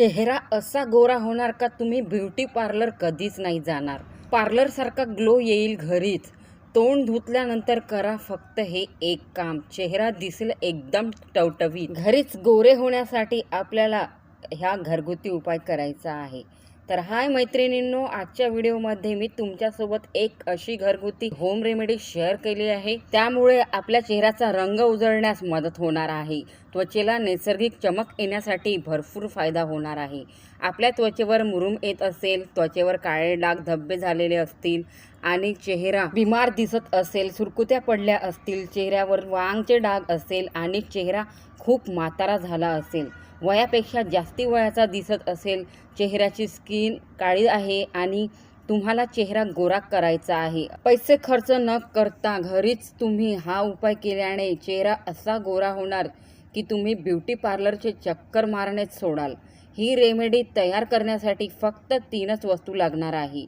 चेहरा असा गोरा होणार का तुम्ही ब्युटी पार्लर कधीच नाही जाणार। पार्लर सारखा ग्लो येईल घरीच। तोंड धुतल्यानंतर करा फक्त हे एक काम, चेहरा दिसेल एकदम टवटवीत। घरीच गोरे होण्यासाठी आपल्याला ह्या घरगुती उपाय करायचा आहे। तर हाय मैत्रिणींनो, आजच्या व्हिडिओमध्ये मी तुमच्यासोबत एक अशी घरगुती होम रेमेडी शेअर केली आहे, त्यामुळे आपल्या चेहऱ्याचा रंग उजळण्यास मदत होणार आहे। त्वचेला नैसर्गिक चमक येण्यासाठी भरपूर फायदा होणार आहे। आपल्या त्वचेवर मुरूम येत असेल, त्वचेवर काळे डाग धब्बे झालेले असतील आणि चेहरा बिमार दिसत असेल, सुरकुत्या पडल्या असतील, चेहऱ्यावर वांगचे डाग असेल आणि चेहरा खूप म्हातारा झाला असेल, वयापेक्षा जास्ती वयाचा दिसत असेल, चेहऱ्याची स्किन काळी आहे आणि तुम्हाला चेहरा गोरा करायचा आहे, पैसे खर्च न करता घरीच तुम्ही हा उपाय केल्याने चेहरा असा गोरा होणार की तुम्ही ब्युटी पार्लरचे चक्कर मारण्यात सोडाल। ही रेमेडी तयार करण्यासाठी फक्त 3च वस्तू लागणार आहे।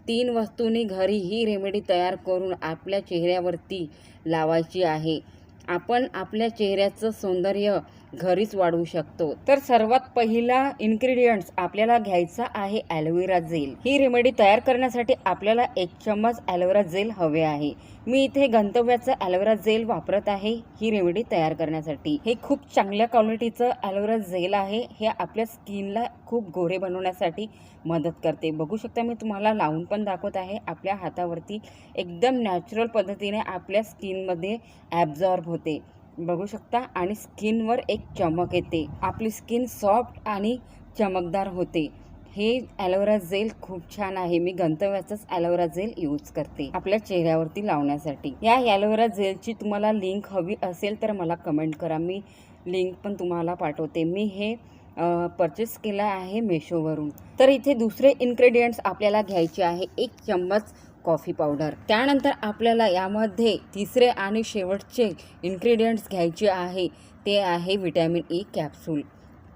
3 वस्तूंनी घरी ही रेमेडी तयार करून आपल्या चेहऱ्यावरती लावायची आहे। आपण आपल्या चेहऱ्याचं सौंदर्य घरीच वाढवू शकतो। तर सर्वात पहिला इन्ग्रेडियंट्स आपल्याला घ्यायचा आहे ॲलोवेरा जेल। ही रेमेडी तयार करण्यासाठी आपल्याला 1 चम्मच ॲलोवेरा जेल हवे आहे। मी इथे गंतव्याचं ॲलोवेरा जेल वापरत आहे ही रेमेडी तयार करण्यासाठी। हे खूप चांगल्या क्वालिटीचं ॲलोवेरा जेल आहे। हे आपल्या स्किनला खूप गोरे बनवण्यासाठी मदत करते। बघू शकता, मी तुम्हाला लावून पण दाखवत आहे। आपल्या हातावरती एकदम नॅचरल पद्धतीने आपल्या स्किनमध्ये ॲब्झॉर्ब होते, बघू शकता, आणि स्किनवर एक चमक येते। आपली स्किन सॉफ्ट आणि चमकदार होते। हे ॲलोवेरा जेल खूप छान आहे। मी गंतव्याचंच ॲलोवेरा जेल यूज करते आपल्या चेहऱ्यावरती लावण्यासाठी। या ॲलोवेरा जेलची तुम्हाला लिंक हवी असेल तर मला कमेंट करा, मी लिंक पण तुम्हाला पाठवते। मी हे परचेस केला आहे मेशोवरून। तर इथे दुसरे इन्ग्रेडियंट्स आपल्याला घ्यायचे आहे 1 चम्मच कॉफी पावडर। त्यानंतर आपल्याला यामध्ये तिसरे आणि शेवटचे इन्ग्रेडियंट्स घ्यायचे आहे, ते आहे विटॅमिन ई कॅप्सूल।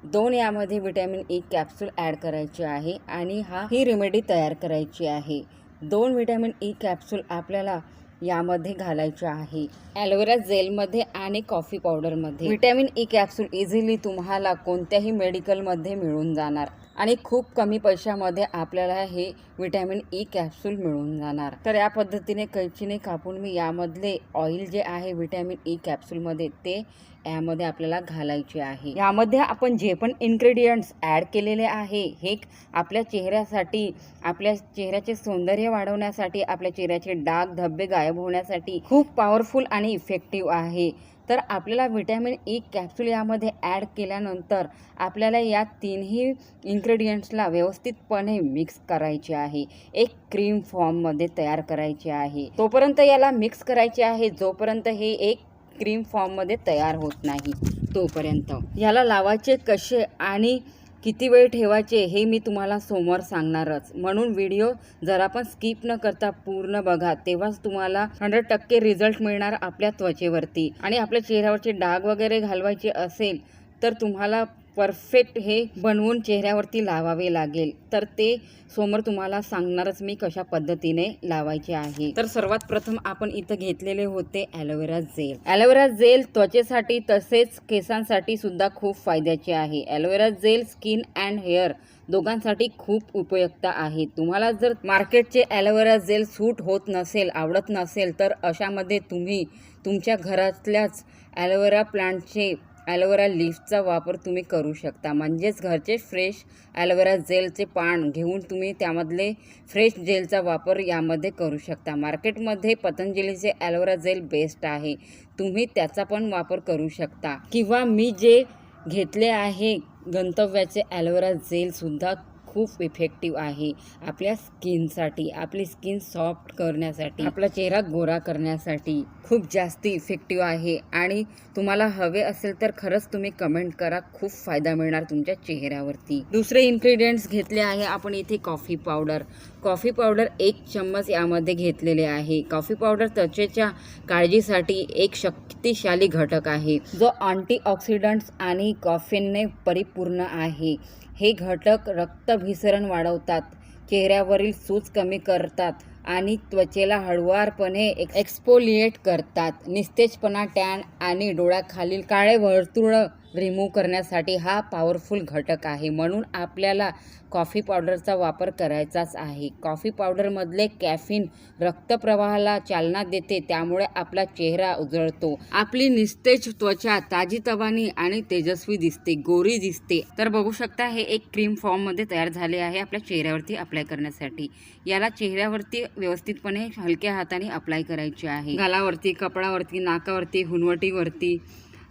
2 यामध्ये विटॅमिन ई कॅप्सूल ॲड करायचे आहे आणि ही रेमेडी तयार करायची आहे। 2 विटॅमिन ई कॅप्सूल आपल्याला यामध्ये घालायचे आहे, ॲलोवेरा जेलमध्ये आणि कॉफी पावडरमध्ये। विटॅमिन ई कॅप्सूल इझिली तुम्हाला कोणत्याही मेडिकलमध्ये मिळून जाणार आणि खूप कमी पैशामध्ये आपल्याला हे विटॅमिन ई कॅप्सूल मिळून जाणार। तर या पद्धतीने कैचीने कापून मी यामधले ऑइल जे आहे विटॅमिन ई कॅप्सूलमध्ये ते यामध्ये आपल्याला घालायचे आहे। यामध्ये आपण जे पण इन्ग्रेडियंट्स ॲड केलेले आहे हे आपल्या चेहऱ्यासाठी, आपल्या चेहऱ्याचे सौंदर्य वाढवण्यासाठी, आपल्या चेहऱ्याचे डाग धब्बे गायब होण्यासाठी खूप पॉवरफुल आणि इफेक्टिव्ह आहे। तर आपल्याला विटॅमिन ई कॅप्सूल यामध्ये ॲड केल्यानंतर आपल्याला या 3ही इन्ग्रेडियंट्सला व्यवस्थितपणे मिक्स करायचे आहे। एक क्रीम फॉर्ममध्ये तयार करायचे आहे। तोपर्यंत याला मिक्स करायचे आहे जोपर्यंत हे एक क्रीम फॉर्ममध्ये तयार होत नाही तोपर्यंत। याला लावायचे कसे आणि किती वेळ ठेवायचे हे मी तुम्हाला समोर सांगणारच, म्हणून व्हिडिओ जरा पण स्किप न करता पूर्ण बघा, तेव्हाच तुम्हाला 100% रिझल्ट मिळणार आपल्या त्वचेवरती। आणि आपल्या चेहऱ्यावरचे डाग वगैरे घालवायचे असेल तर तुम्हाला परफेक्ट हे बनवून चेहऱ्यावरती लावावे लागेल। तर ते समोर तुम्हाला सांगणारच मी कशा पद्धतीने लावायचे आहे। तर सर्वात प्रथम आपण इथं घेतलेले होते ॲलोवेरा जेल। ॲलोवेरा जेल त्वचेसाठी तसेच केसांसाठी सुद्धा खूप फायद्याचे आहे। Aloe vera gel skin and hair दोघांसाठी खूप उपयुक्त आहे। तुम्हाला जर मार्केटचे ॲलोवेरा जेल सूट होत नसेल, आवडत नसेल, तर अशामध्ये तुम्ही तुमच्या घरातल्याच ॲलोवेरा प्लांटचे ॲलोवेरा लीफचा वापर तुम्ही करू शकता। म्हणजेच घरचे फ्रेश ॲलोवेरा जेलचे पान घेऊन तुम्ही त्यामधले फ्रेश जेलचा वापर यामध्ये करू शकता। मार्केटमध्ये पतंजलीचे ॲलोवेरा जेल बेस्ट आहे, तुम्ही त्याचा पण वापर करू शकता। किंवा मी जे घेतले आहे गंतव्याचे ॲलोवेरा जेलसुद्धा खूप इफेक्टिव्ह आहे आपल्या स्किनसाठी, आपली स्किन सॉफ्ट करण्यासाठी, आपला चेहरा गोरा करण्यासाठी खूप जास्त इफेक्टिव्ह आहे। आणि तुम्हाला हवे असेल तर खरंच तुम्ही कमेंट करा, खूप फायदा मिळणार तुमच्या चेहऱ्यावरती। दुसरे इन्ग्रेडियंट्स घेतले आहे आपण इथे कॉफी पावडर। कॉफी पावडर 1 चम्मच यामध्ये घेतलेले आहे। कॉफी पावडर त्वचेच्या काळजीसाठी एक शक्तिशाली घटक आहे, जो अँटीऑक्सिडंट्स आणि कॉफीनने परिपूर्ण आहे। हे घटक रक्तभिसरण वाढवतात, चेहऱ्यावरील सूज कमी करतात आणि त्वचेला हळुवारपणे एक्सफोलिएट करतात। निस्तेजपणा, टॅन आणि डोळ्याखालील काळे वर्तुळ रिमूव्ह करण्यासाठी हा पॉवरफुल घटक आहे. म्हणून आपल्याला कॉफी पावडरचा वापर करायचाच आहे. कॉफी पावडरमधले कॅफीन रक्तप्रवाहाला चालना देते, त्यामुळे आपला चेहरा उजळतो. आपली निस्तेज त्वचा ताजीतवानी आणि तेजस्वी दिसते, गोरी दिसते. तर बघू शकता हे एक क्रीम फॉर्ममध्ये तयार झाले आहे आपल्या चेहऱ्यावरती अप्लाय करण्यासाठी. याला चेहऱ्यावरती व्यवस्थितपणे हलक्या हाताने अप्लाय करायचे आहे. गालावरती, कपाळावरती, नाकावरती, हुनवटीवरती,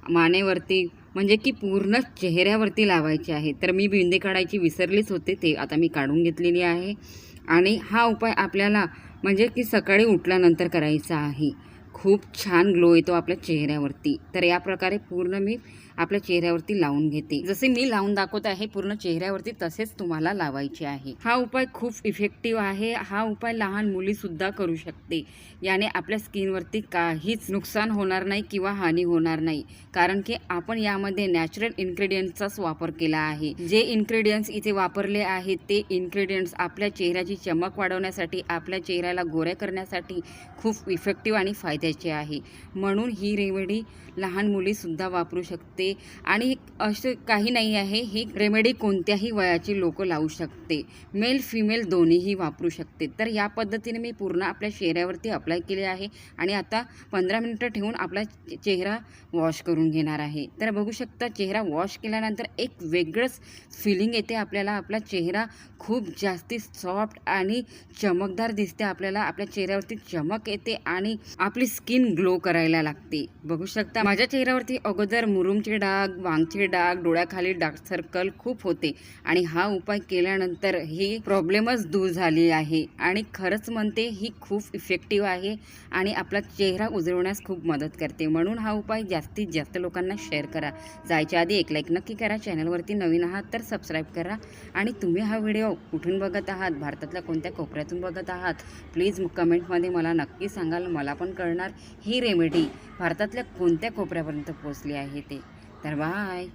मानेवरती, म्हणजे की पूर्ण चेहऱ्यावरती लावायचे आहे. तर मी बिंदी काढायची विसरलीच होते, ते आता मी काढून घेतलेली आहे. आणि हा उपाय आपल्याला म्हणजे की सकाळी उठल्यानंतर करायचा आहे. खूप छान ग्लो येतो आपल्या चेहऱ्यावरती. तर या प्रकारे पूर्ण मी आपल्या चेहऱ्यावरती लावून घेते. जसे मी लावून दाखवत आहे पूर्ण चेहऱ्यावरती, तसेच तुम्हाला लावायचे आहे. हा उपाय खूप इफेक्टिव्ह आहे. हा उपाय लहान मुलीसुद्धा करू शकते. याने आपल्या स्किनवरती काहीच नुकसान होणार नाही किंवा हानी होणार नाही, कारण की आपण यामध्ये नॅचरल इन्ग्रेडियंट्सचाच वापर केला आहे. जे इन्ग्रेडियंट्स इथे वापरले आहेत ते इन्ग्रेडियंट्स आपल्या चेहऱ्याची चमक वाढवण्यासाठी, आपल्या चेहऱ्याला गोऱ्या करण्यासाठी खूप इफेक्टिव्ह आणि फायद्याचे आहे. म्हणून ही रेमेडी लहान मुलीसुद्धा वापरू शकते. आणि असं काही नाही आहे, ही रेमेडी कोणत्याही वयाची लोक लावू शकते. मेल फिमेल दोन्हीही वापरू शकते. तर या पद्धतीने मी पूर्ण आपल्या चेहऱ्यावरती अप्लाय केले आहे. आणि आता 15 मिनिटं ठेवून आपला चेहरा वॉश करून घेणार आहे. तर बघू शकता चेहरा वॉश केल्यानंतर एक वेगळंच फिलिंग येते आपल्याला. आपला चेहरा खूप जास्ती सॉफ्ट आणि चमकदार दिसते. आपल्याला आपल्या चेहऱ्यावरती चमक येते आणि आपली स्किन ग्लो करायला लागते. बघू शकता माझ्या चेहऱ्यावरती अगोदर मुरुमचे डाग, वांगचे डाग, डोळ्याखाली डार्क सर्कल खूप होते. आणि हा उपाय केल्यानंतर ही प्रॉब्लेमच दूर झाली आहे. आणि खरंच म्हणते ही खूप इफेक्टिव्ह आहे आणि आपला चेहरा उजळवण्यास खूप मदत करते. म्हणून हा उपाय जास्तीत जास्त लोकांना शेअर करा. जायच्या आधी एक लाईक नक्की करा. चॅनलवरती नवीन आहात तर सबस्क्राईब करा. आणि तुम्ही हा व्हिडिओ कुठून बघत आहात, भारतातल्या कोणत्या कोपऱ्यातून बघत आहात, प्लीज कमेंटमध्ये मला नक्की सांगाल. मला पण कळणार ही रेमेडी भारतातल्या कोणत्या कोपऱ्यापर्यंत पोहोचली आहे ते. तर बाय.